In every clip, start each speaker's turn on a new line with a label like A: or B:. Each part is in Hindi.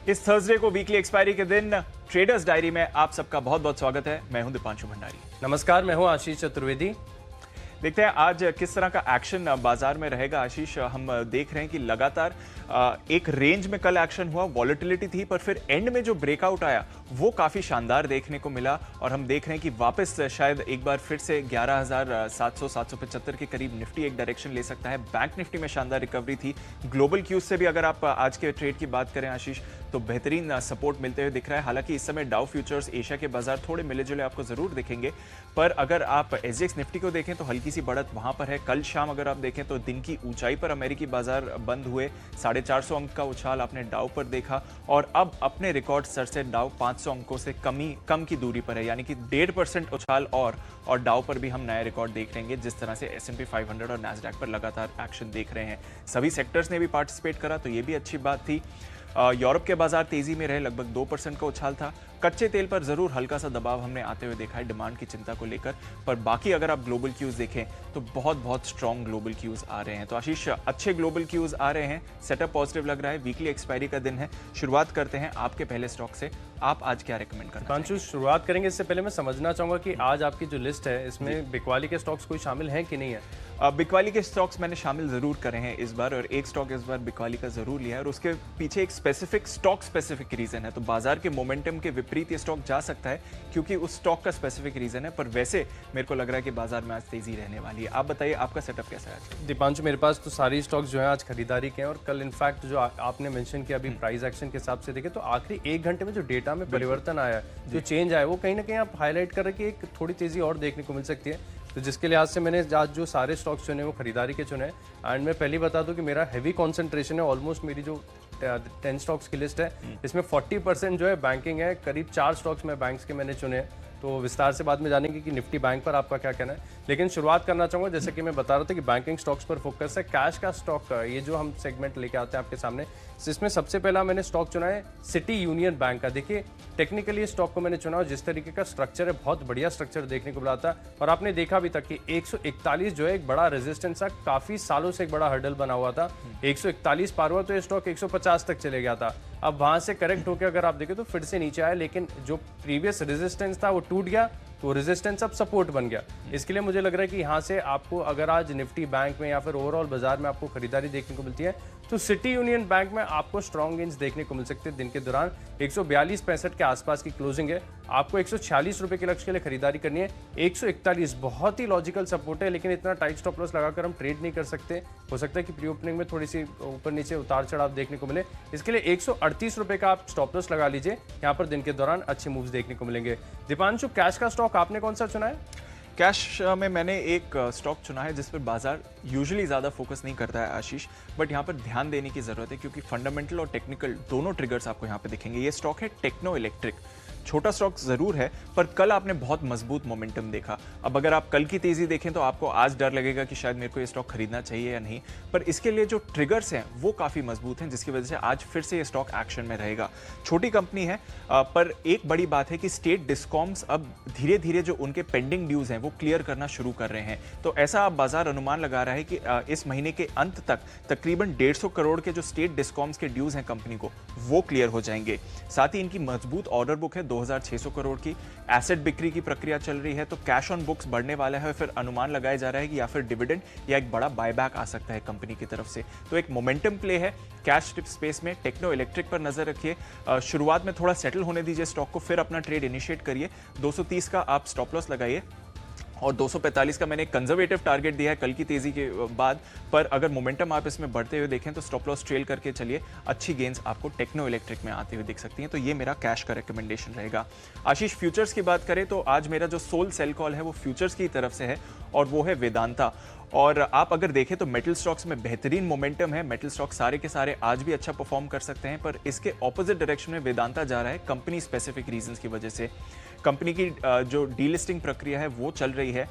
A: इस थर्सडे को वीकली एक्सपायरी के दिन ट्रेडर्स डायरी में आप सबका बहुत बहुत स्वागत है। मैं हूं दीपांशु भंडारी।
B: नमस्कार, मैं हूं आशीष चतुर्वेदी।
A: देखते हैं आज किस तरह का एक्शन बाजार में रहेगा। आशीष, हम देख रहे हैं कि लगातार एक रेंज में कल एक्शन हुआ, वॉलेटिलिटी थी, पर फिर एंड में जो ब्रेकआउट आया वो काफ़ी शानदार देखने को मिला और हम देख रहे हैं कि वापस शायद एक बार फिर से 11,700-775 के करीब निफ्टी एक डायरेक्शन ले सकता है। बैंक निफ्टी में शानदार रिकवरी थी। ग्लोबल क्यूज से भी अगर आप आज के ट्रेड की बात करें आशीष, तो बेहतरीन सपोर्ट मिलते हुए दिख रहा है। हालांकि इस समय डाउ फ्यूचर्स, एशिया के बाजार थोड़े मिले जुले आपको जरूर दिखेंगे, पर अगर आप एसजीएक्स निफ्टी को देखें तो हल्की सी बढ़त वहां पर है। कल शाम अगर आप देखें तो दिन की ऊंचाई पर अमेरिकी बाजार बंद हुए, 450 अंक का उछाल आपने डाउ पर देखा और अब अपने रिकॉर्ड स्तर से डाउ 500 अंकों से कम की दूरी पर है, यानी कि 1.5% उछाल और डाउ पर भी हम नया रिकॉर्ड देख लेंगे। जिस तरह से S&P 500 और नैस्डैक पर लगातार एक्शन देख रहे हैं, सभी सेक्टर्स ने भी पार्टिसिपेट करा, तो ये भी अच्छी बात थी। यूरोप के बाजार तेजी में रहे, लगभग 2% का उछाल था। कच्चे तेल पर जरूर हल्का सा दबाव हमने आते हुए देखा है डिमांड की चिंता को लेकर, पर बाकी अगर आप ग्लोबल क्यूज देखें तो बहुत स्ट्रॉन्ग ग्लोबल क्यूज आ रहे हैं। तो आशीष, अच्छे ग्लोबल क्यूज आ रहे हैं, सेटअप पॉजिटिव लग रहा है। वीकली एक्सपायरी का दिन है, शुरुआत करते हैं आपके पहले स्टॉक से। आप आज क्या रेकमेंड करना
B: पांचू, शुरुआत करेंगे इससे पहले मैं समझना चाहूंगा कि आज आपकी जो लिस्ट है इसमें बिकवाली के स्टॉक्स कोई शामिल हैं कि नहीं है?
A: बिकवाली के स्टॉक्स मैंने शामिल जरूर करे हैं इस बार, और एक स्टॉक इस बार बिकवाली का जरूर लिया है और उसके पीछे एक स्पेसिफिक रीजन है। तो बाजार के मोमेंटम के विपरीत ये स्टॉक जा सकता है क्योंकि उस स्टॉक का स्पेसिफिक रीजन है, पर वैसे मेरे को लग रहा है कि बाजार में आज तेजी रहने वाली है। आप बताइए आपका सेटअप कैसा है आज?
B: दीपांशु, मेरे पास तो सारी स्टॉक्स जो है आज खरीदारी के हैं और कल इनफैक्ट जो आपने मेंशन किया अभी प्राइस एक्शन के हिसाब से देखें तो आखिरी 1 घंटे में जो डेटा में परिवर्तन आया है, जो चेंज आया है, वो कहीं ना कहीं आप हाईलाइट कर रहे हैं कि एक थोड़ी तेजी और देखने को मिल सकती है। तो जिसके लिहाज से मैंने आज जो सारे स्टॉक्स चुने वो खरीदारी के चुने। एंड मैं पहले बता दूं कि मेरा हैवी कंसंट्रेशन है, ऑलमोस्ट मेरी जो 10 स्टॉक्स की लिस्ट है इसमें 40% जो है बैंकिंग है। करीब 4 स्टॉक्स में बैंक्स के मैंने चुने, तो विस्तार से बाद में जानेंगे कि निफ्टी बैंक पर आपका क्या कहना है। लेकिन शुरुआत करना चाहूँगा, जैसे कि मैं बता रहा था कि बैंकिंग स्टॉक्स पर फोकस है। कैश का स्टॉक, ये जो हम सेगमेंट लेके आते हैं आपके सामने, इसमें सबसे पहला मैंने स्टॉक चुना है सिटी यूनियन बैंक का। देखिए टेक्निकली स्टॉक को मैंने चुना और जिस तरीके का स्ट्रक्चर है, बहुत बढ़िया स्ट्रक्चर देखने को मिला था। और आपने देखा भी था कि 141 जो है एक बड़ा रेजिस्टेंस था, काफी सालों से एक बड़ा हर्डल बना हुआ था। 141 पार हुआ तो ये स्टॉक 150 तक चले गया था। अब वहां से करेक्ट होकर अगर आप देखें तो फिर से नीचे आया, लेकिन जो प्रीवियस रेजिस्टेंस था वो टूट गया, तो रेजिस्टेंस अब सपोर्ट बन गया। इसके लिए मुझे लग रहा है कि यहाँ से आपको अगर आज निफ्टी बैंक में या फिर ओवरऑल बाजार में आपको खरीदारी देखने को मिलती है तो सिटी यूनियन बैंक में आपको स्ट्रॉन्ग गेन्स देखने को मिल सकते हैं। दिन के दौरान 142.65 के आसपास की क्लोजिंग है, आपको 146 रुपए के लक्ष्य के लिए खरीदारी करनी है। 141 बहुत ही लॉजिकल सपोर्ट है, लेकिन इतना टाइट स्टॉप लॉस लगाकर हम ट्रेड नहीं कर सकते। हो सकता है कि प्री ओपनिंग में थोड़ी सी ऊपर नीचे उतार चढ़ाव देखने को मिले, इसके लिए 138 रुपए का आप स्टॉप लॉस लगा लीजिए। यहाँ पर दिन के दौरान अच्छे मूव्स देखने को मिलेंगे। दीपांशु, कैश का स्टॉक आपने कौन सा चुना है?
A: कैश में मैंने एक स्टॉक चुना है जिस पर बाजार यूजुअली ज़्यादा फोकस नहीं करता है आशीष, बट यहाँ पर ध्यान देने की ज़रूरत है क्योंकि फंडामेंटल और टेक्निकल दोनों ट्रिगर्स आपको यहाँ पे दिखेंगे। ये स्टॉक है टेक्नो इलेक्ट्रिक। छोटा स्टॉक जरूर है, पर कल आपने बहुत मजबूत मोमेंटम देखा। अब अगर आप कल की तेजी देखें तो आपको आज डर लगेगा कि शायद मेरे को ये स्टॉक खरीदना चाहिए या नहीं, पर इसके लिए जो ट्रिगर्स हैं वो काफ़ी मजबूत हैं, जिसकी वजह से आज फिर से ये स्टॉक एक्शन में रहेगा। छोटी कंपनी है, पर एक बड़ी बात है कि स्टेट डिस्कॉम्स अब धीरे धीरे जो उनके पेंडिंग ड्यूज हैं वो क्लियर करना शुरू कर रहे हैं। तो ऐसा अब बाजार अनुमान लगा रहा है कि इस महीने के अंत तक तकरीबन 150 करोड़ के जो स्टेट डिस्कॉम्स के ड्यूज हैं कंपनी को, वो क्लियर हो जाएंगे। साथ ही इनकी मजबूत ऑर्डर बुक है 2600 करोड़ की। एसेट बिक्री की प्रक्रिया चल रही है, तो कैश ऑन बुक्स बढ़ने वाला है। फिर अनुमान लगाया जा रहा है कि या फिर डिविडेंड या एक बड़ा बायबैक आ सकता है कंपनी की तरफ से। तो एक मोमेंटम प्ले है कैश टिप स्पेस में। टेक्नो इलेक्ट्रिक पर नजर रखिए, शुरुआत में थोड़ा सेटल होने दीजिए स्टॉक को, फिर अपना ट्रेड इनिशिएट करिए। 230 का आप स्टॉप लॉस लगाइए और 245 का मैंने कंजर्वेटिव टारगेट दिया है कल की तेजी के बाद। पर अगर मोमेंटम आप इसमें बढ़ते हुए देखें तो स्टॉप लॉस ट्रेल करके चलिए, अच्छी गेंस आपको टेक्नो इलेक्ट्रिक में आते हुए दिख सकती हैं। तो ये मेरा कैश का रिकमेंडेशन रहेगा। आशीष, फ्यूचर्स की बात करें तो आज मेरा जो सोल सेल कॉल है वो फ्यूचर्स की तरफ से है और वो है वेदांता। और आप अगर देखें तो मेटल स्टॉक्स में बेहतरीन मोमेंटम है। मेटल स्टॉक सारे के सारे आज भी अच्छा परफॉर्म कर सकते हैं, पर इसके ऑपोजिट डायरेक्शन में वेदांता जा रहा है कंपनी स्पेसिफिक रीजंस की वजह से। कंपनी की जो डीलिस्टिंग प्रक्रिया है वो चल रही है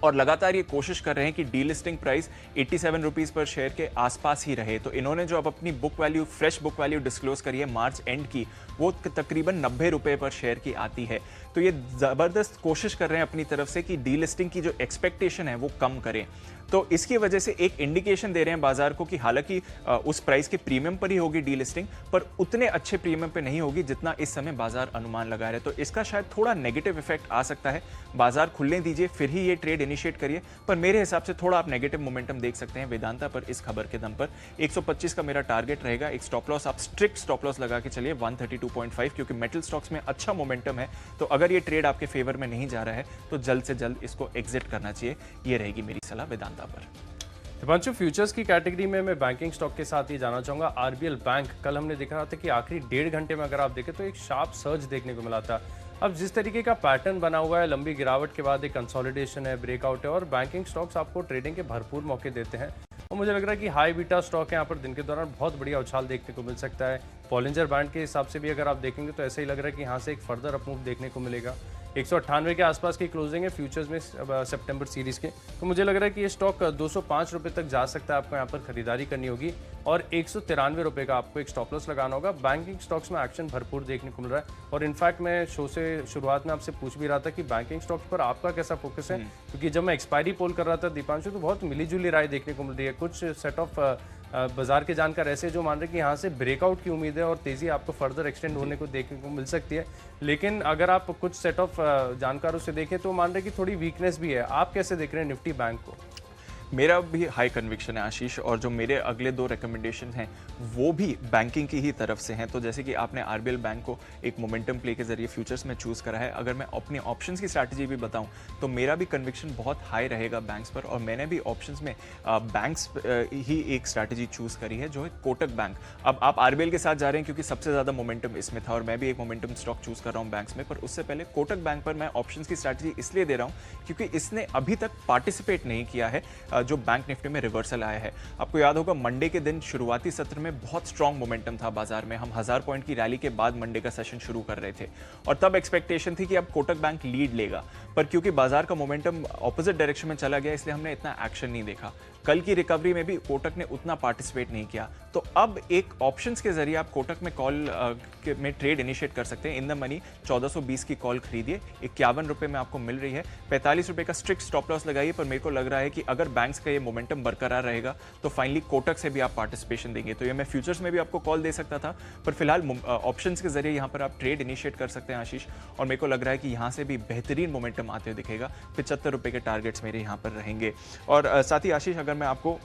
A: और लगातार ये कोशिश कर रहे हैं कि डीलिस्टिंग प्राइस 87 रुपीज़ पर शेयर के आसपास ही रहे। तो इन्होंने जो अब अपनी book value, fresh book value disclose करी है मार्च एंड की, वो तकरीबन 90 रुपये पर शेयर की आती है। तो ये ज़बरदस्त कोशिश कर रहे हैं अपनी तरफ से कि डीलिस्टिंग की जो एक्सपेक्टेशन है वो कम करें। तो इसकी वजह से एक इंडिकेशन दे रहे हैं बाजार को कि हालांकि उस प्राइस के प्रीमियम पर ही होगी डीलिस्टिंग, पर उतने अच्छे प्रीमियम पे नहीं होगी जितना इस समय बाजार अनुमान लगा रहे हैं। तो इसका शायद थोड़ा नेगेटिव इफेक्ट आ सकता है। बाजार खुलने दीजिए, फिर ही ये ट्रेड इनिशिएट करिए, पर मेरे हिसाब से थोड़ा आप नेगेटिव मोमेंटम देख सकते हैं वेदांता पर इस खबर के दम पर। 125 का मेरा टारगेट रहेगा। एक स्टॉप लॉस, आप स्ट्रिक्ट स्टॉप लॉस लगा के चलिए 132.5, क्योंकि मेटल स्टॉक्स में अच्छा मोमेंटम है। तो अगर ये ट्रेड आपके फेवर में नहीं जा रहा है तो जल्द से जल्द इसको एग्जिट करना चाहिए। ये रहेगी मेरी सलाह वेदांता पर।
B: दीपांशु, फ्यूचर्स की कैटेगरी में मैं बैंकिंग स्टॉक के साथ ही जाना चाहूंगा। आरबीएल बैंक, कल हमने देखा था कि आखिरी 1.5 घंटे में अगर आप देखें तो एक शार्प सर्ज देखने को मिला था। अब जिस तरीके का पैटर्न बना हुआ है, लंबी गिरावट के बाद एक कंसोलिडेशन है, ब्रेकआउट है, और बैंकिंग स्टॉक्स आपको ट्रेडिंग के भरपूर मौके देते हैं। और मुझे लग रहा है कि हाई बीटा स्टॉक है, यहाँ पर दिन के दौरान बहुत बढ़िया उछाल देखने को मिल सकता है। बॉलिंजर बैंड के हिसाब से भी अगर आप देखेंगे तो ऐसा ही लग रहा है कि यहाँ से एक फर्दर अपमूव देखने को मिलेगा। 198 के आसपास की क्लोजिंग है फ्यूचर्स में सितंबर सीरीज के। तो मुझे लग रहा है कि ये स्टॉक 205 रुपये तक जा सकता है। आपको यहाँ पर खरीदारी करनी होगी और 193 रुपये का आपको एक स्टॉप लॉस लगाना होगा। बैंकिंग स्टॉक्स में एक्शन भरपूर देखने को मिल रहा है। और इनफैक्ट मैं शो से शुरुआत में आपसे पूछ भी रहा था कि बैंकिंग स्टॉक्स पर आपका कैसा फोकस है, क्योंकि जब मैं एक्सपायरी पोल कर रहा था दीपांशु, तो बहुत मिलीजुली राय देखने को मिल रही है। कुछ सेट ऑफ बाजार के जानकार ऐसे जो मान रहे हैं कि यहाँ से ब्रेकआउट की उम्मीद है और तेजी आपको फर्दर एक्सटेंड होने को देखने को मिल सकती है। लेकिन अगर आप कुछ सेट ऑफ जानकारों से देखें तो मान रहे हैं कि थोड़ी वीकनेस भी है। आप कैसे देख रहे हैं निफ्टी बैंक को?
A: मेरा भी हाई कन्विक्शन है आशीष, और जो मेरे अगले 2 रिकमेंडेशन हैं वो भी बैंकिंग की ही तरफ से हैं। तो जैसे कि आपने आरबीएल बैंक को एक मोमेंटम प्ले के जरिए फ्यूचर्स में चूज़ करा है, अगर मैं अपने ऑप्शंस की स्ट्रैटेजी भी बताऊं तो मेरा भी कन्विक्शन बहुत हाई रहेगा बैंक्स पर, और मैंने भी ऑप्शंस में बैंक्स ही एक स्ट्रैटेजी चूज़ करी है जो है कोटक बैंक। अब आप आरबीएल के साथ जा रहे हैं क्योंकि सबसे ज़्यादा मोमेंटम इसमें था, और मैं भी एक मोमेंटम स्टॉक चूज़ कर रहा हूँ बैंक्स में। पर उससे पहले कोटक बैंक पर मैं ऑप्शंस की स्ट्रैटेजी इसलिए दे रहा हूँ क्योंकि इसने अभी तक पार्टिसिपेट नहीं किया है जो बैंक निफ्टी में रिवर्सल आया है। आपको याद होगा मंडे के दिन शुरुआती सत्र में बहुत स्ट्रांग मोमेंटम था बाजार में। हम 1000 पॉइंट की रैली के बाद मंडे का सेशन शुरू कर रहे थे, और तब एक्सपेक्टेशन थी कि अब कोटक बैंक लीड लेगा, पर क्योंकि बाजार का मोमेंटम ऑपोजिट डायरेक्शन में चला गया इसलिए हमने इतना एक्शन नहीं देखा। कल की रिकवरी में भी कोटक ने उतना पार्टिसिपेट नहीं किया। तो अब एक ऑप्शंस के जरिए आप कोटक में कॉल में ट्रेड इनिशिएट कर सकते हैं। इन द मनी 1420 की कॉल खरीदिए, 51 रुपये में आपको मिल रही है। 45 रुपये का स्ट्रिक्ट स्टॉप लॉस लगाइए, पर मेरे को लग रहा है कि अगर बैंक्स का ये मोमेंटम बरकरार रहेगा तो फाइनली कोटक से भी आप पार्टिसिपेशन देंगे। तो ये मैं फ्यूचर्स में भी आपको कॉल दे सकता था, पर फिलहाल ऑप्शंस के जरिए यहाँ पर आप ट्रेड इनिशिएट कर सकते हैं आशीष, और मेरे को लग रहा है कि यहाँ से भी बेहतरीन मोमेंटम आते हुए दिखेगा। 75 रुपये के टारगेट्स मेरे यहाँ पर रहेंगे। और साथ ही आशीष, अगर मैं आपको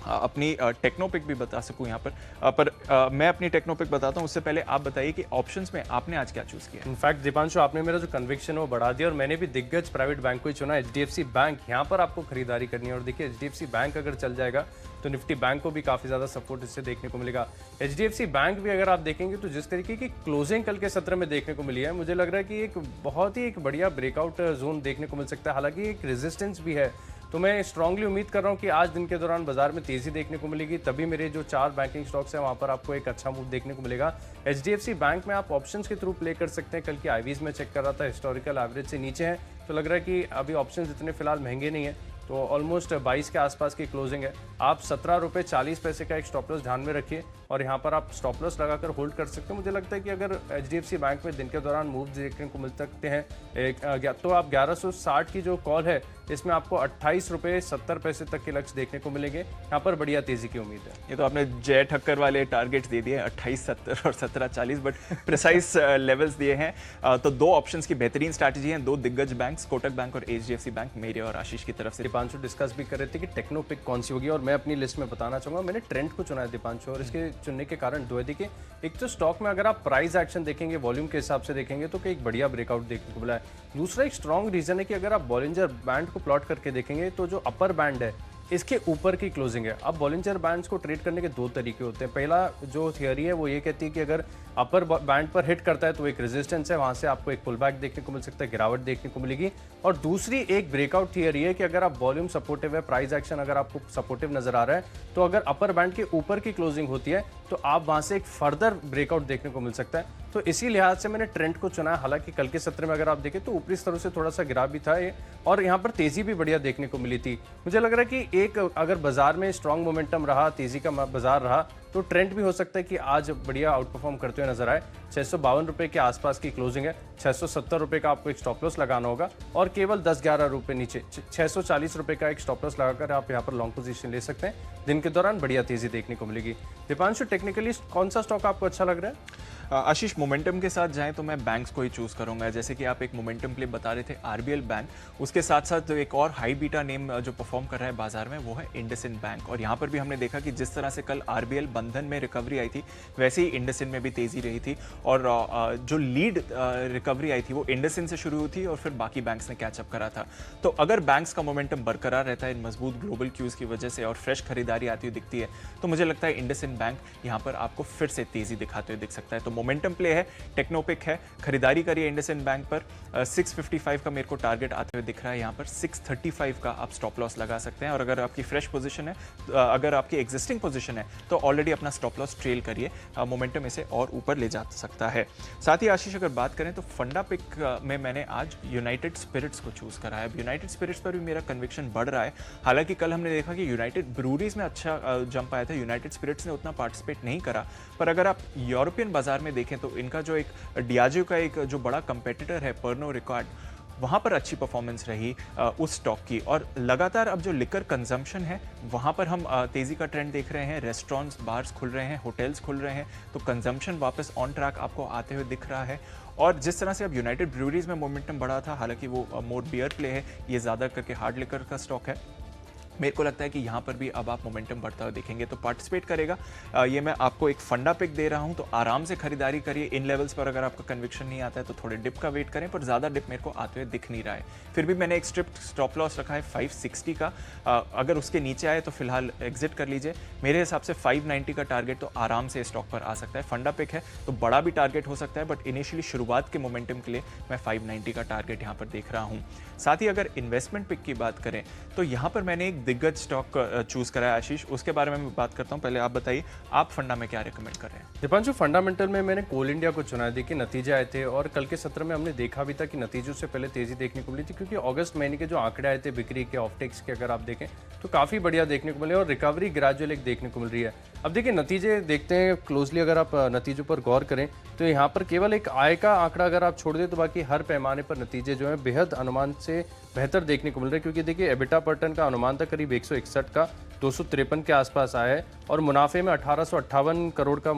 A: अपनी टेक्नोपिक भी बता सकूं यहाँ पर मैं अपनी टेक्नोपिक बताता हूं, उससे पहले आप बताइए कि ऑप्शंस में आपने आज क्या चूज किया?
B: इनफैक्ट दीपांशु, आपने मेरा जो कन्विक्शन है वो बढ़ा दिया, और मैंने भी दिग्गज प्राइवेट बैंक को ही चुना, एचडीएफसी बैंक। यहाँ पर आपको खरीदारी करनी है, और देखिए एचडीएफसी बैंक अगर चल जाएगा तो निफ्टी बैंक को भी काफ़ी ज़्यादा सपोर्ट इससे देखने को मिलेगा। एचडीएफसी बैंक भी अगर आप देखेंगे तो जिस तरीके की क्लोजिंग कल के सत्र में देखने को मिली है, मुझे लग रहा है कि एक बहुत ही एक बढ़िया ब्रेकआउट जोन देखने को मिल सकता है। हालांकि एक रेजिस्टेंस भी है, तो मैं स्ट्रांगली उम्मीद कर रहा हूं कि आज दिन के दौरान बाजार में तेजी देखने को मिलेगी। तभी मेरे जो 4 बैंकिंग स्टॉक्स हैं वहां पर आपको एक अच्छा मूव देखने को मिलेगा। एचडीएफसी बैंक में आप ऑप्शंस के थ्रू प्ले कर सकते हैं। कल की आईवीज में चेक कर रहा था, हिस्टोरिकल एवरेज से नीचे है, तो लग रहा है कि अभी ऑप्शंस इतने फिलहाल महंगे नहीं है। तो ऑलमोस्ट 22 के आसपास की क्लोजिंग है। आप 17 रुपये 40 पैसे का एक स्टॉप लॉस ध्यान में रखिए, और यहाँ पर आप स्टॉप लॉस लगाकर होल्ड कर सकते हैं। मुझे लगता है कि अगर एचडीएफसी बैंक में दिन के दौरान मूव देखने को मिल सकते हैं तो आप 1160 की जो कॉल है इसमें आपको 28 रुपये 70 पैसे तक के लक्ष्य देखने को मिलेंगे। यहाँ पर बढ़िया तेजी की उम्मीद है।
A: ये तो आपने जय ठक्कर वाले टारगेट्स दे दिए, 28, 70 और 1740, बट प्रिसाइज लेवल्स दिए हैं। तो 2 ऑप्शंस की बेहतरीन स्ट्रैटेजी हैं, 2 दिग्गज बैंक्स, कोटक बैंक और एचडीएफसी बैंक, मेरे और आशीष की तरफ से।
B: दीपांशु डिस्कस भी कर रहे थे कि टेक्नोपिक कौन सी होगी, और मैं अपनी लिस्ट में बताना चाहूंगा मैंने ट्रेंड को चुना है दीपांशु, और इसके चुनने के कारण 2 है। देखिए, एक तो स्टॉक में अगर आप प्राइस एक्शन देखेंगे, वॉल्यूम के हिसाब से देखेंगे तो एक बढ़िया ब्रेकआउट देखने को मिला है। दूसरा एक स्ट्रॉन्ग रीजन है कि अगर आप बॉलिंजर बैंड को प्लॉट करके देखेंगे तो जो अपर बैंड है इसके ऊपर की क्लोजिंग है। अब बॉलिंजर बैंड्स को ट्रेड करने के 2 तरीके होते हैं। पहला जो थियोरी है वो ये कहती है कि अगर अपर बैंड पर हिट करता है तो एक रेजिस्टेंस है, वहां से आपको एक पुल बैक देखने को मिल सकता है, गिरावट देखने को मिलेगी। और दूसरी एक ब्रेकआउट थियोरी है कि अगर आप वॉल्यूम सपोर्टिव है, प्राइस एक्शन अगर आपको सपोर्टिव नजर आ रहा है, तो अगर अपर बैंड के ऊपर की क्लोजिंग होती है तो आप वहां से एक फर्दर ब्रेकआउट देखने को मिल सकता है। तो इसी लिहाज से मैंने ट्रेंड को चुना है। हालांकि कल के सत्र में अगर आप देखें तो ऊपरी स्तरों से थोड़ा सा गिरा भी था ये, और यहाँ पर तेजी भी बढ़िया देखने को मिली थी। मुझे लग रहा है कि एक अगर बाजार में स्ट्रांग मोमेंटम रहा, तेजी का बाजार रहा, तो ट्रेंड भी हो सकता है कि आज बढ़िया आउट परफॉर्म करते हुए नजर आए। 652 रुपए के आसपास की क्लोजिंग है। 670 रुपए का आपको एक स्टॉप लॉस लगाना होगा और केवल 10-11 रुपए नीचे 640 रुपए का एक स्टॉप लॉस लगाकर आप यहाँ पर लॉन्ग पोजीशन ले सकते हैं। दिन के दौरान बढ़िया तेजी देखने को मिलेगी। दीपांशु, टेक्निकली कौन सा स्टॉक आपको अच्छा लग रहा है?
A: आशीष, मोमेंटम के साथ जाएं तो मैं बैंक्स को ही चूज करूंगा। जैसे कि आप एक मोमेंटम प्ले बता रहे थे आरबीएल बैंक, उसके साथ साथ एक और हाई बीटा नेम जो परफॉर्म कर रहा है बाजार में वो है इंडसइंड बैंक। और यहाँ पर भी हमने देखा कि जिस तरह से कल आरबीएल बंधन में रिकवरी आई थी वैसे ही इंडसइंड में भी तेजी रही थी और जो लीड रिकवरी आई थी वो इंडसइंड से शुरू हुई थी और फिर बाकी बैंक्स ने कैचअप करा था। तो अगर बैंक्स का मोमेंटम बरकरार रहता है इन मजबूत ग्लोबल क्यूज की वजह से और फ्रेश खरीदारी आती हुई दिखती है तो मुझे लगता है इंडसइंड बैंक यहाँ पर आपको फिर से तेजी दिखाते हुए दिख सकता है। तो मोमेंटम प्ले है, टेक्नोपिक है, खरीदारी करिए इंडसइंड बैंक पर। 655 का मेरे को टारगेट आते हुए दिख रहा है, यहाँ पर 635 का आप स्टॉप लॉस लगा सकते हैं। और अगर आपकी फ्रेश पोजीशन है, अगर आपकी एग्जिस्टिंग पोजीशन है तो ऑलरेडी अपना स्टॉप लॉस ट्रेल करिए, मोमेंटम इसे और ऊपर ले जा सकता है। साथ ही आशीष, अगर बात करें तो फंडा पिक में मैंने आज यूनाइटेड स्पिरिट्स को चूज करा है। अब यूनाइटेड स्पिरिट्स पर भी मेरा कन्विक्शन बढ़ रहा है। हालांकि कल हमने देखा कि यूनाइटेड ब्रूरीज में अच्छा जंप आया था, यूनाइटेड स्पिरिट्स ने उतना पार्टिसिपेट नहीं करा। पर अगर आप यूरोपियन बाजार में देखें तो इनका जो एक डियाजो का एक जो बड़ा कंपेटिटर है पर्नो रिकॉर्ड, वहाँ पर अच्छी परफॉर्मेंस रही उस स्टॉक की। और लगातार अब जो लिकर कंजम्पशन है वहाँ पर हम तेज़ी का ट्रेंड देख रहे हैं। रेस्टोरेंट्स, बार्स खुल रहे हैं, होटल्स खुल रहे हैं, तो कंजम्पशन वापस ऑन ट्रैक आपको आते हुए दिख रहा है। और जिस तरह से अब यूनाइटेड ब्रूरीज में मोमेंटम बढ़ा था, हालांकि वो मोर बियर प्ले है, ये ज़्यादा करके हार्ड लिकर का स्टॉक है, मेरे को लगता है कि यहाँ पर भी अब आप मोमेंटम बढ़ता हुआ देखेंगे तो पार्टिसिपेट करेगा। ये मैं आपको एक फंडा पिक दे रहा हूँ, तो आराम से खरीदारी करिए। इन लेवल्स पर अगर आपका कन्विक्शन नहीं आता है तो थोड़े डिप का वेट करें, पर ज़्यादा डिप मेरे को आते हुए दिख नहीं रहा है। फिर भी मैंने एक स्ट्रिप्ट स्टॉप लॉस रखा है 560 का, अगर उसके नीचे आए तो फिलहाल एग्जिट कर लीजिए। मेरे हिसाब से 590 का टारगेट तो आराम से स्टॉक पर आ सकता है। फंडा पिक है तो बड़ा भी टारगेट हो सकता है, बट इनिशियली शुरुआत के मोमेंटम के लिए मैं 590 का टारगेट यहाँ पर देख रहा हूँ। साथ ही अगर इन्वेस्टमेंट पिक की बात करें तो यहाँ पर मैंने एक दिग्गज स्टॉक चूज करा है। आशीष, उसके बारे में मैं बात करता हूँ, पहले आप बताइए आप फंडा में क्या रिकमेंड कर रहे हैं?
B: दीपांशु, फंडामेंटल में मैंने कोल इंडिया को चुना है। देखिए नतीजे आए थे और कल के सत्र में हमने देखा भी था कि नतीजों से पहले तेजी देखने को मिली थी, क्योंकि अगस्त महीने के जो आंकड़े आए थे बिक्री के, ऑफटेक्स के, अगर आप देखें तो काफ़ी बढ़िया देखने को मिले और रिकवरी ग्रेजुअल एक देखने को मिल रही है। अब देखिए नतीजे देखते हैं क्लोजली। अगर आप नतीजों पर गौर करें तो यहाँ पर केवल एक आय का आंकड़ा अगर आप छोड़ दें तो बाकी हर पैमाने पर नतीजे जो हैं बेहद अनुमान से बेहतर देखने को मिल रहे हैं। क्योंकि देखिए एबिटा पर टन का अनुमान था करीब 161 का, 253 के आसपास आया है और मुनाफे में 1858 करोड़ का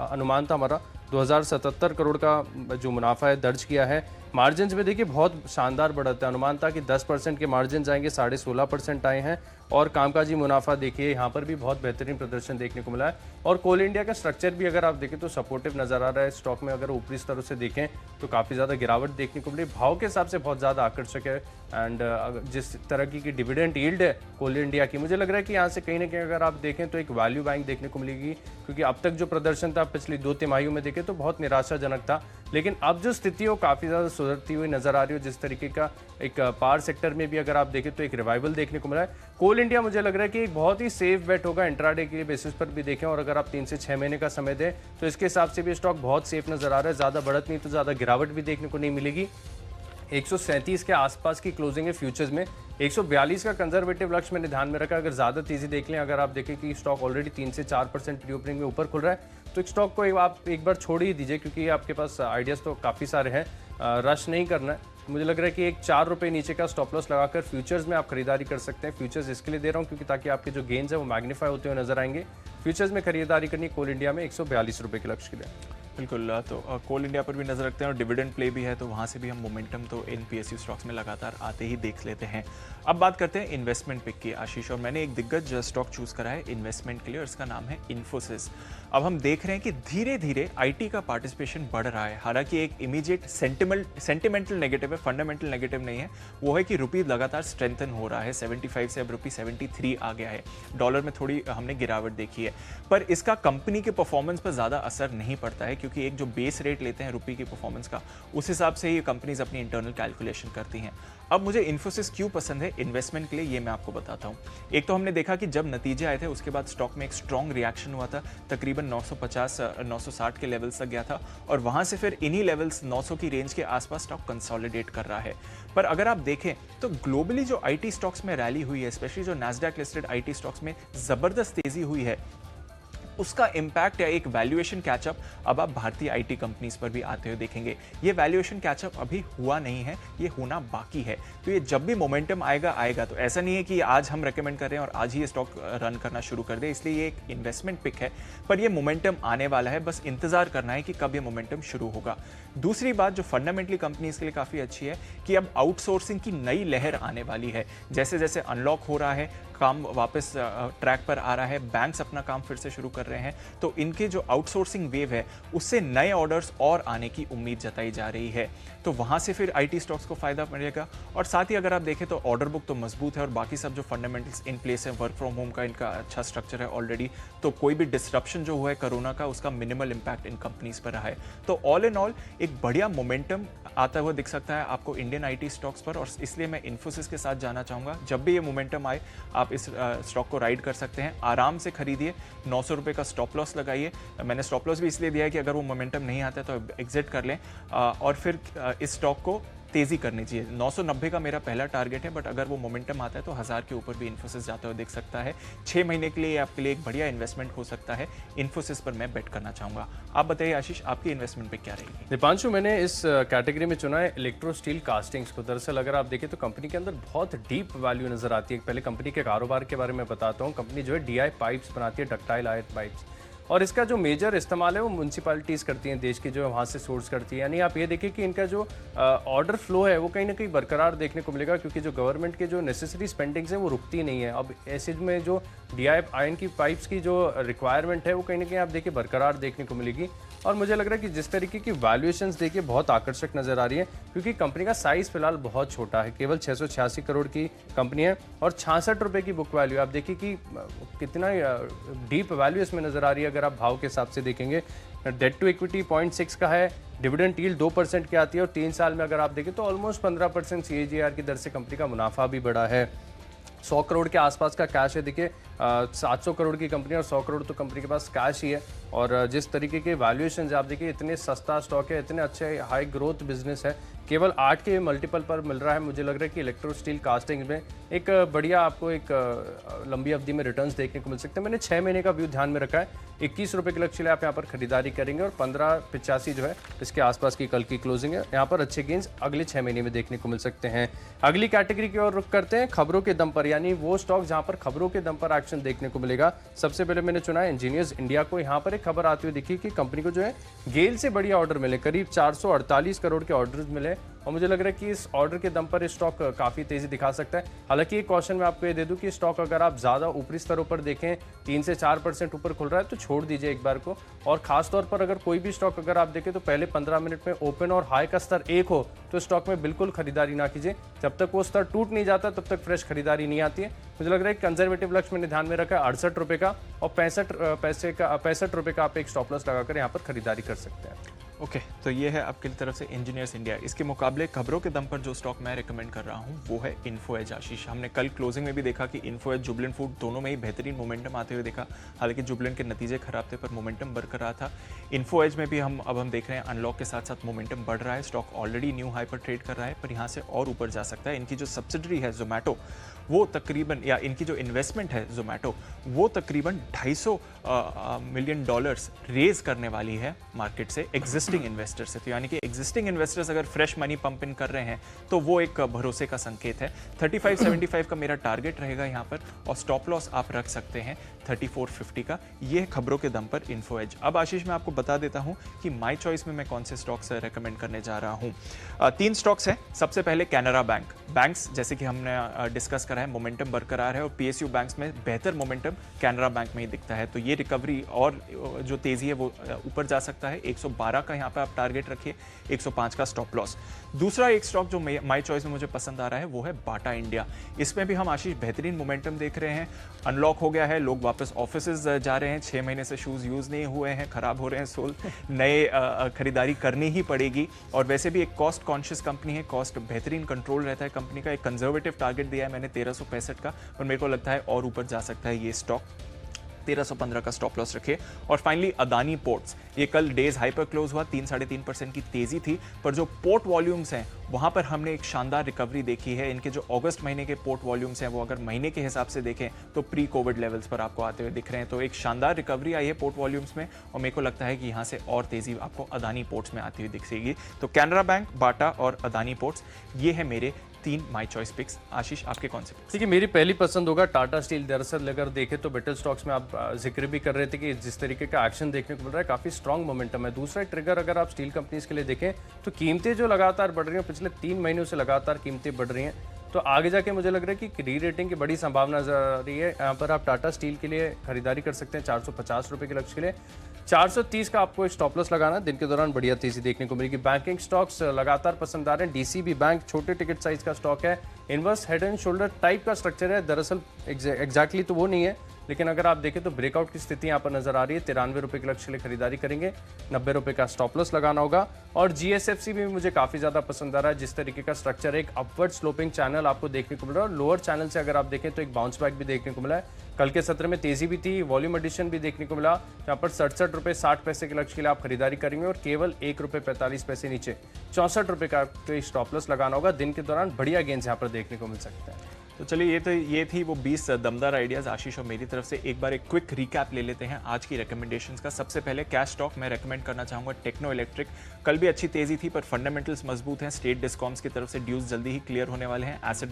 B: अनुमान था हमारा, 2077 करोड़ का जो मुनाफा है दर्ज किया है। मार्जिन में देखिए बहुत शानदार बढ़त है, अनुमान था कि 10% के मार्जिन आएंगे, 16.5% आए हैं। और कामकाजी मुनाफा देखिए यहाँ पर भी बहुत बेहतरीन प्रदर्शन देखने को मिला है। और कोल इंडिया का स्ट्रक्चर भी अगर आप देखें तो सपोर्टिव नजर आ रहा है स्टॉक में। अगर ऊपरी स्तरों से देखें तो काफ़ी ज़्यादा गिरावट देखने को मिली, भाव के हिसाब से बहुत ज़्यादा आकर्षक है। एंड जिस तरह की डिविडेंड यील्ड है कोल इंडिया की, मुझे लग रहा है कि यहाँ से कहीं ना कहीं अगर आप देखें तो एक वैल्यू बाइंग देखने को मिलेगी। क्योंकि अब तक जो प्रदर्शन था पिछली 2 तिमाहियों में देखें तो बहुत निराशाजनक था, लेकिन अब जो स्थिति है वो काफ़ी ज़्यादा सुधरती हुई नजर आ रही है। जिस तरीके का एक पावर सेक्टर में भी अगर आप देखें तो एक रिवाइवल देखने को मिला है। कोल इंडिया मुझे लग रहा है कि एक बहुत ही सेफ बेट होगा इंट्राडे के बेसिस पर भी देखें। और अगर आप 3 से 6 महीने का समय दें तो इसके हिसाब से भी स्टॉक बहुत सेफ नजर आ रहा है। ज़्यादा बढ़त नहीं तो ज़्यादा गिरावट भी देखने को नहीं मिलेगी। 137 के आसपास की क्लोजिंग है फ्यूचर्स में। 142 का कंजर्वेटिव लक्ष्य मैंने ध्यान में रखा। अगर ज़्यादा तेज़ी देख लें, अगर आप देखें कि स्टॉक ऑलरेडी 3 से 4% प्री ओपनिंग में ऊपर खुल रहा है तो एक स्टॉक को आप एक बार छोड़ ही दीजिए, क्योंकि आपके पास आइडियाज़ तो काफ़ी सारे हैं, रश नहीं करना है। मुझे लग रहा है कि एक 4 रुपये नीचे का स्टॉप लॉस लगाकर फ्यूचर्स में आप खरीदारी कर सकते हैं। फ्यूचर्स इसके लिए दे रहा हूँ क्योंकि ताकि आपके जो गेन्स है वो मैग्नीफाई होते हुए नजर आएंगे। फ्यूचर्स में खरीदारी करनी कोल इंडिया में 142 रुपये के लक्ष्य के लिए।
A: बिल्कुल, तो कोल इंडिया पर भी नजर रखते हैं और डिविडेंड प्ले भी है तो वहाँ से भी हम मोमेंटम तो इन पीएसयू स्टॉक्स में लगातार आते ही देख लेते हैं। अब बात करते हैं इन्वेस्टमेंट पिक की आशीष, और मैंने एक दिग्गज स्टॉक चूज करा है इन्वेस्टमेंट के लिए और इसका नाम है इन्फोसिस। अब हम देख रहे हैं कि धीरे धीरे आईटी का पार्टिसिपेशन बढ़ रहा है। हालांकि एक इमीडिएट सेंटिमेंटल नेगेटिव है, फंडामेंटल नेगेटिव नहीं है, वो है कि रुपी लगातार स्ट्रेंथन हो रहा है। 75 से अब रुपी 73 आ गया है। डॉलर में थोड़ी हमने गिरावट देखी है, पर इसका कंपनी के परफॉर्मेंस पर ज़्यादा असर नहीं पड़ता है, क्योंकि एक जो बेस रेट लेते हैं रुपये की परफॉर्मेंस का, उस हिसाब से ही कंपनीज अपनी इंटरनल कैलकुलेशन करती हैं। अब मुझे इन्फोसिस क्यों पसंद है इन्वेस्टमेंट के लिए, ये मैं आपको बताता हूँ। एक तो हमने देखा कि जब नतीजे आए थे उसके बाद स्टॉक में एक स्ट्रॉन्ग रिएक्शन हुआ था, तकरीबन 950-960 के लेवल्स तक गया था और वहाँ से फिर इन्हीं लेवल्स 900 की रेंज के आसपास स्टॉक कंसोलिडेट कर रहा है। पर अगर आप देखें तो ग्लोबली जो आईटी स्टॉक्स में रैली हुई है, स्पेशली जो नैस्डैक लिस्टेड आईटी स्टॉक्स में ज़बरदस्त तेज़ी हुई है, उसका इम्पैक्ट या एक वैल्यूएशन कैचअप अब आप भारतीय आईटी कंपनीज पर भी आते हुए देखेंगे। ये वैल्यूएशन कैचअप अभी हुआ नहीं है, ये होना बाकी है। तो ये जब भी मोमेंटम आएगा तो ऐसा नहीं है कि आज हम रेकमेंड कर रहे हैं और आज ही ये स्टॉक रन करना शुरू कर दे, इसलिए ये एक इन्वेस्टमेंट पिक है, पर ये मोमेंटम आने वाला है, बस इंतजार करना है कि कब ये मोमेंटम शुरू होगा। दूसरी बात जो फंडामेंटली कंपनीज के लिए काफी अच्छी है कि अब आउटसोर्सिंग की नई लहर आने वाली है। जैसे जैसे अनलॉक हो रहा है, काम वापस ट्रैक पर आ रहा है, बैंक्स अपना काम फिर से शुरू कर रहे हैं, तो इनके जो आउटसोर्सिंग वेव है उससे नए ऑर्डर्स और आने की उम्मीद जताई जा रही है। तो वहां से फिर आईटी स्टॉक्स को फायदा मिलेगा। और साथ ही अगर आप देखें तो ऑर्डर बुक तो मजबूत है और बाकी सब जो फंडामेंटल्स इन प्लेस है, वर्क फ्रॉम होम का इनका अच्छा स्ट्रक्चर है ऑलरेडी, तो कोई भी डिस्ट्रप्शन जो हुआ है कोरोना का उसका मिनिमल इंपैक्ट इन कंपनीज पर रहा है। तो ऑल इन ऑल एक बढ़िया मोमेंटम आता हुआ दिख सकता है आपको इंडियन आईटी स्टॉक्स पर, और इसलिए मैं इन्फोसिस के साथ जाना चाहूंगा। जब भी ये मोमेंटम आए आप इस स्टॉक को राइड कर सकते हैं, आराम से खरीदिए, 900 रुपए का स्टॉप लॉस लगाइए। मैंने स्टॉप लॉस भी इसलिए दिया है कि अगर वो मोमेंटम नहीं आता है तो एग्जिट कर लें और फिर इस स्टॉक को तेजी करनी चाहिए। 990 का मेरा पहला टारगेट है, बट अगर वो मोमेंटम आता है तो 1000 के ऊपर भी इन्फोसिस जाते हुए दिख सकता है। 6 महीने के लिए आपके लिए एक बढ़िया इन्वेस्टमेंट हो सकता है। इन्फोसिस पर मैं बेट करना चाहूंगा। आप बताइए आशीष, आपकी इन्वेस्टमेंट पे क्या रहेगी?
B: दीपांशु, मैंने इस कैटेगरी में चुना है इलेक्ट्रो स्टील कास्टिंग्स को। दरअसल अगर आप देखें तो कंपनी के अंदर बहुत डीप वैल्यू नजर आती है। पहले कंपनी के कारोबार के बारे में बताता हूँ। कंपनी जो है DI पाइप्स बनाती है, डक्टाइल आयरन पाइप्स, और इसका जो मेजर इस्तेमाल है वो म्यूनसिपैलिटीज़ करती हैं देश की, जो है वहाँ से सोर्स करती है। यानी आप ये देखिए कि इनका जो ऑर्डर फ्लो है वो कहीं ना कहीं बरकरार देखने को मिलेगा, क्योंकि जो गवर्नमेंट के जो नेसेसरी स्पेंडिंग्स हैं वो रुकती नहीं है। अब ऐसे में जो DI आयरन की पाइप्स की जो रिक्वायरमेंट है वो कहीं ना कहीं आप देखिए बरकरार देखने को मिलेगी। और मुझे लग रहा है कि जिस तरीके की वैल्यूएशंस देखिए बहुत आकर्षक नजर आ रही है, क्योंकि कंपनी का साइज फिलहाल बहुत छोटा है, केवल 686 करोड़ की कंपनी है और 66 रुपए की बुक वैल्यू। आप देखिए कि कितना डीप वैल्यू इसमें नजर आ रही है अगर आप भाव के हिसाब से देखेंगे। डेट टू इक्विटी 0.6 का है, डिविडेंड यील्ड 2% की आती है और 3 साल में अगर आप देखें तो ऑलमोस्ट 15% CAGR की दर से कंपनी का मुनाफा भी बढ़ा है। 100 करोड़ के आसपास का कैश है। देखिए 700 करोड़ की कंपनी और 100 करोड़ तो कंपनी के पास कैश ही है। और जिस तरीके के वैल्यूएशन आप देखिए, इतने सस्ता स्टॉक है, इतने अच्छे हाई ग्रोथ बिजनेस है, केवल 8 के मल्टीपल पर मिल रहा है। मुझे लग रहा है कि इलेक्ट्रो स्टील कास्टिंग में एक बढ़िया आपको एक लंबी अवधि में रिटर्न्स देखने को मिल सकते हैं। मैंने 6 महीने का व्यू ध्यान में रखा है। 21 रुपये के लक्ष्य आप यहाँ पर खरीदारी करेंगे और 1585 जो है इसके आसपास की कल की क्लोजिंग है। यहाँ पर अच्छे गेंस अगले 6 महीने में देखने को मिल सकते हैं। अगली कैटेगरी की ओर रुख करते हैं, खबरों के दम पर, यानी वो स्टॉक जहाँ पर खबरों के दम पर एक्शन देखने को मिलेगा। सबसे पहले मैंने चुना है इंजीनियर्स इंडिया को। यहाँ पर एक खबर आती हुई दिखी कि कंपनी को जो है गेल से बढ़िया ऑर्डर मिले, करीब 448 करोड़ के ऑर्डर्स मिले और मुझे लग रहा है कि इस ऑर्डर के दम पर इस स्टॉक काफी तेजी दिखा सकता है। हालांकि एक क्वेश्चन मैं आपको ये दे दूं कि स्टॉक अगर आप ज्यादा ऊपरी स्तरों पर देखें, 3 से 4% ऊपर खुल रहा है तो छोड़ दीजिए एक बार को। और खास तौर पर अगर कोई भी स्टॉक अगर आप देखें तो पहले 15 मिनट में ओपन और हाई का स्तर 1 हो तो स्टॉक में बिल्कुल खरीदारी ना कीजिए। जब तक वो स्तर टूट नहीं जाता तब तक फ्रेश खरीदारी नहीं आती है। मुझे लग रहा है कंजर्वेटिव लक्ष्य मैंने ध्यान में रखा है 68 रुपये का और 65 रुपये का आप एक स्टॉप लॉस लगाकर यहाँ पर खरीदारी कर सकते हैं।
A: ओके, तो ये है आपकी तरफ से इंजीनियर्स इंडिया। इसके मुकाबले खबरों के दम पर जो स्टॉक मैं रेकमेंड कर रहा हूँ वो है इन्फो एज। आशीष, हमने कल क्लोजिंग में भी देखा कि इन्फो एज, जुबलेंट फूड दोनों में ही बेहतरीन मोमेंटम आते हुए देखा। हालांकि जुबलेंट के नतीजे खराब थे पर मोमेंटम बरकरार था। इन्फो एज में भी हम देख रहे हैं अनलॉक के साथ साथ मोमेंटम बढ़ रहा है। स्टॉक ऑलरेडी न्यू हाई पर ट्रेड कर रहा है पर यहाँ से और ऊपर जा सकता है। इनकी जो सब्सिडरी है जोमैटो, वो तकरीबन, या इनकी जो इन्वेस्टमेंट है जोमैटो, वो तकरीबन $250 मिलियन रेज करने वाली है मार्केट से, एग्जिस्टिंग इन्वेस्टर से। तो यानी कि एग्जिस्टिंग इन्वेस्टर्स अगर फ्रेश मनी पंप इन कर रहे हैं तो वो एक भरोसे का संकेत है। 3575 का मेरा टारगेट रहेगा यहाँ पर और स्टॉप लॉस आप रख सकते हैं 3450 का। ये है खबरों के दम पर इन्फो एज। अब आशीष मैं आपको बता देता हूँ कि माई चॉइस में मैं कौन से स्टॉक्स रेकमेंड करने जा रहा हूँ। 3 स्टॉक्स हैं। सबसे पहले कैनरा बैंक। बैंक्स जैसे कि हमने डिस्कस करा है, मोमेंटम बरकरार है और PSU बैंक्स में बेहतर मोमेंटम कैनरा बैंक में ही दिखता है। तो ये रिकवरी और जो तेजी है वो ऊपर जा सकता है। 112 का यहाँ पे आप टारगेट रखिए, 105 का स्टॉप लॉस। दूसरा एक स्टॉक जो माई चॉइस में मुझे पसंद आ रहा है वो है बाटा इंडिया। इसमें भी हम आशीष बेहतरीन मोमेंटम देख रहे हैं। अनलॉक हो गया है, लोग वापस ऑफिसेज जा रहे हैं, 6 महीने से शूज यूज नहीं हुए हैं, खराब हो रहे हैं सोल, नए खरीदारी करनी ही पड़ेगी। और वैसे भी एक कॉस्ट कॉन्शियस कंपनी है, कॉस्ट बेहतरीन कंट्रोल रहता है कंपनी का। एक कंजर्वेटिव टारगेट दिया है मैंने 1365 का, और मेरे को लगता है और ऊपर जा सकता है ये स्टॉक। 1315 का स्टॉप लॉस रखिए। और फाइनली अदानी पोर्ट्स, ये कल डेज हाई पर क्लोज हुआ, 3-3.5% की तेजी थी, पर जो पोर्ट वॉल्यूम्स हैं वहां पर हमने एक शानदार रिकवरी देखी है। इनके जो अगस्त महीने के पोर्ट वॉल्यूम्स हैं वो अगर महीने के हिसाब से देखें तो प्री कोविड लेवल्स पर आपको आते हुए दिख रहे हैं। तो एक शानदार रिकवरी आई है पोर्ट वॉल्यूम्स में, और मेरे को लगता है कि यहाँ से और तेजी आपको अदानी पोर्ट्स में आती हुई दिखेगी। तो कैनरा बैंक, बाटा और अदानी पोर्ट्स, ये है मेरे 3 माई चॉइस पिक्स। आशीष, आपके कौन से पिक्स?
B: देखिए, मेरी पहली पसंद होगा टाटा स्टील। दरअसल अगर देखें तो मेटल स्टॉक्स में आप जिक्र भी कर रहे थे कि जिस तरीके का एक्शन देखने को मिल रहा है, काफ़ी स्ट्रॉन्ग मोमेंटम है। दूसरा ट्रिगर अगर आप स्टील कंपनीज के लिए देखें तो कीमतें जो लगातार बढ़ रही हैं, पिछले 3 महीनों से लगातार कीमतें बढ़ रही हैं, तो आगे जाके मुझे लग रहा है कि री रेटिंग की बड़ी संभावना नजर आ रही है। यहाँ पर आप टाटा स्टील के लिए खरीदारी कर सकते हैं 450 रुपये के लक्ष्य के लिए। 430 का आपको स्टॉप लॉस लगाना, दिन के दौरान बढ़िया तेजी देखने को मिलेगी। बैंकिंग स्टॉक्स लगातार पसंद आ रहे हैं। डीसीबी बैंक छोटे टिकट साइज का स्टॉक है, inverse head and shoulder type का स्ट्रक्चर है। दरअसल एग्जैक्टली तो वो नहीं है, लेकिन अगर आप देखें तो ब्रेकआउट की स्थिति यहाँ पर नजर आ रही है। 93 रुपये के लक्ष्य के लिए खरीदारी करेंगे, 90 रुपये का स्टॉप लॉस लगाना होगा। और जीएसएफसी भी मुझे काफी ज्यादा पसंद आ रहा है, जिस तरीके का स्ट्रक्चर है, एक अपवर्ड स्लोपिंग चैनल आपको देखने को मिल रहा है, और लोअर चैनल से अगर आप देखें तो एक बाउंस बैक भी देखने को मिला है। कल के सत्र में तेजी भी थी, वॉल्यूम एडिशन भी देखने को मिला। यहाँ पर 67 रुपये 60 पैसे के लक्ष्य के लिए आप खरीदारी करेंगे, और केवल 1 रुपये 45 पैसे नीचे 64 रुपये का स्टॉप लॉस लगाना होगा। दिन के दौरान बढ़िया गेंस यहाँ पर देखने को मिल सकते हैं।
A: तो चलिए, ये थी वो 20 दमदार आइडियाज आशीष और मेरी तरफ से। एक बार एक क्विक रिकैप ले लेते हैं आज की रिकमेंडेशंस का। सबसे पहले कैश स्टॉक मैं रेकमेंड करना चाहूंगा टेक्नो इलेक्ट्रिक। कल भी अच्छी तेजी थी, पर फंडामेंटल्स मजबूत हैं। स्टेट डिस्कॉम्स की तरफ से ड्यूज जल्दी ही क्लियर होने वाले हैं। एसेट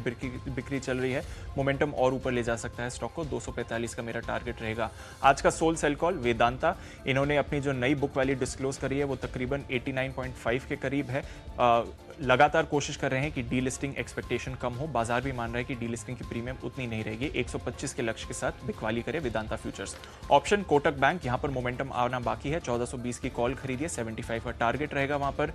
A: बिक्री चल रही है, मोमेंटम और ऊपर ले जा सकता है स्टॉक को। 245 का मेरा टारगेट रहेगा। आज का सोल सेल कॉल वेदांता, इन्होंने अपनी जो नई बुक वैल्यू डिस्क्लोज करी है वो तकरीबन 89.5 के करीब है। लगातार कोशिश कर रहे हैं कि डीलिस्टिंग एक्सपेक्टेशन कम हो। बाजार भी मान रहा है कि डीलिस्टिंग की प्रीमियम उतनी नहीं रहेगी। 125 के लक्ष्य के साथ बिकवाली करे Vedanta futures. Option Kotak bank, यहां पर मोमेंटम आना बाकी है। 1420 की कॉल खरीदिए, 75 का टारगेट रहेगा वहां पर।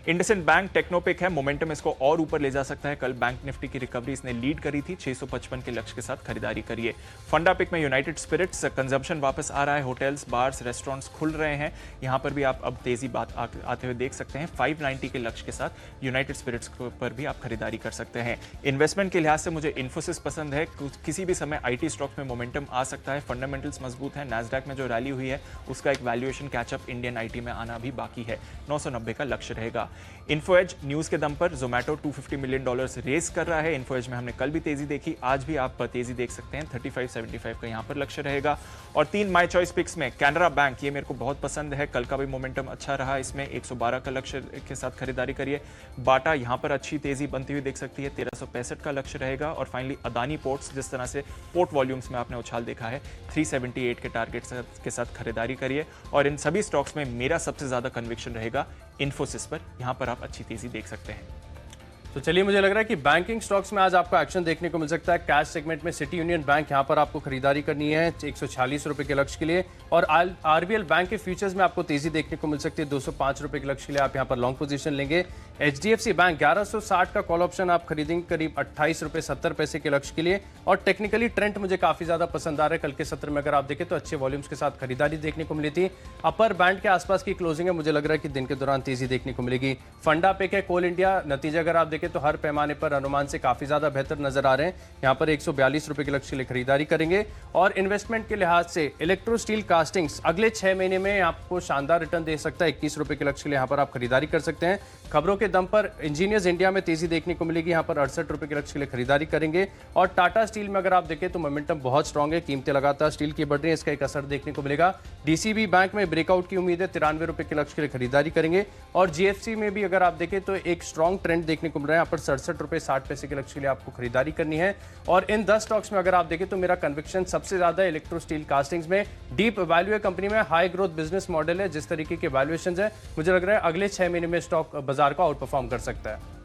A: इंडसइंड बैंक टेक्नोपिक है, मोमेंटम इसको और ऊपर ले जा सकता है। कल बैंक निफ्टी की रिकवरी इसने लीड करी थी, 655 के लक्ष्य के साथ खरीदारी करिए। फंडा पिक में यूनाइटेड स्पिरिट्स, कंजम्पशन वापस आ रहा है, होटल्स बार्स रेस्टोरेंट्स खुल रहे हैं, यहां पर भी आप अब तेजी आते हुए देख सकते हैं। 590 के लक्ष्य के साथ यूनाइटेड स्पिरिट्स पर भी आप खरीदारी कर सकते हैं। इन्वेस्टमेंट के लिहाज से मुझे इन्फोसिस पसंद है, किसी भी समय आईटी स्टॉक्स में मोमेंटम आ सकता है। फंडामेंटल्स मजबूत है। नैस्डैक में जो रैली हुई है उसका एक वैल्यूएशन कैचअप इंडियन आईटी में आना भी बाकी है। 990 का लक्ष्य रहेगा। इन्फोएज न्यूज के दम पर जोमैटो $250 मिलियन रेस कर रहा है। इन्फोएज में हमने कल भी तेजी देखी, आज भी आप तेजी देख सकते हैं। 3575 का यहां पर लक्ष्य रहेगा। और 3 माई चॉइस पिक्स में कैनरा बैंक, ये मेरे को बहुत पसंद है। कल का भी मोमेंटम अच्छा रहा, इसमें 112 का लक्ष्य के साथ खरीदारी करिए। बाटा यहां पर अच्छी तेजी बनती हुई देख सकती है, 1365 का लक्ष्य रहेगा। और फाइनली अदानी पोर्ट्स, जिस तरह से पोर्ट वॉल्यूम्स में आपने उछाल देखा है, 378 के टारगेट के साथ खरीदारी करिए। और इन सभी स्टॉक्स में मेरा सबसे ज्यादा कन्विक्शन रहेगा इन्फोसिस पर, यहां पर आप अच्छी तेजी देख सकते हैं।
B: तो चलिए, मुझे लग रहा है कि बैंकिंग स्टॉक्स में आज आपको एक्शन देखने को मिल सकता है। कैश सेगमेंट में सिटी यूनियन बैंक, यहाँ पर आपको खरीदारी करनी है 146 रुपये के लक्ष्य के लिए। और आरबीएल बैंक के फ्यूचर्स में आपको तेजी देखने को मिल सकती है, 205 रुपये के लक्ष्य के लिए आप यहाँ पर लॉन्ग पोजीशन लेंगे। एचडीएफसी बैंक 1160 का कॉल ऑप्शन आप खरीदेंगे करीब 28 रुपये 70 पैसे के लक्ष्य के लिए। और टेक्निकली ट्रेंड मुझे काफी ज्यादा पसंद आ रहा है। कल के सत्र में अगर आप देखें तो अच्छे वॉल्यूम्स के साथ खरीदारी देखने को मिली थी। अपर बैंड के आसपास की क्लोजिंग है, मुझे लग रहा है कि दिन के दौरान तेजी देखने को मिलेगी। फंडा पे के कोल इंडिया, नतीजा अगर आप देखें तो हर पैमाने पर अनुमान से काफी ज्यादा बेहतर नजर आ रहे हैं। यहाँ पर 142 रुपए के लक्ष्य के लिए खरीदारी करेंगे। और इन्वेस्टमेंट के लिहाज से इलेक्ट्रो स्टील कास्टिंग्स अगले 6 महीने में आपको शानदार रिटर्न दे सकता है। 21 रुपए के लक्ष्य के लिए यहाँ पर आप खरीदारी कर सकते हैं। खबरों के दम पर इंजीनियर्स इंडिया में तेजी देखने को मिलेगी, यहाँ पर 68 रुपए के लक्ष्य के लिए खरीदारी करेंगे। और टाटा स्टील में अगर आप देखें तो मोमेंटम बहुत स्ट्रांग है, कीमतें लगातार स्टील की बढ़ रही है, इसका एक असर देखने को मिलेगा। डीसीबी बैंक में ब्रेकआउट की उम्मीद है, 93 रुपए के लक्ष्य के लिए खरीदारी करेंगे। और जीएफसी में भी अगर आप देखें तो एक स्ट्रांग ट्रेंड देखने को मिल रहा है, यहाँ पर 67 रुपए 60 पैसे के लक्ष्य के लिए आपको खरीदारी करनी है। और इन 10 स्टॉक्स में अगर आप देखें तो मेरा कन्विक्शन सबसे ज्यादा इलेक्ट्रो स्टील कास्टिंग्स में। डीप वैल्यू है कंपनी में, हाई ग्रोथ बिजनेस मॉडल है, जिस तरीके के वैल्यूएशन है मुझे लग रहा है अगले 6 महीने में स्टॉक बाजार को आउट परफॉर्म कर सकता है।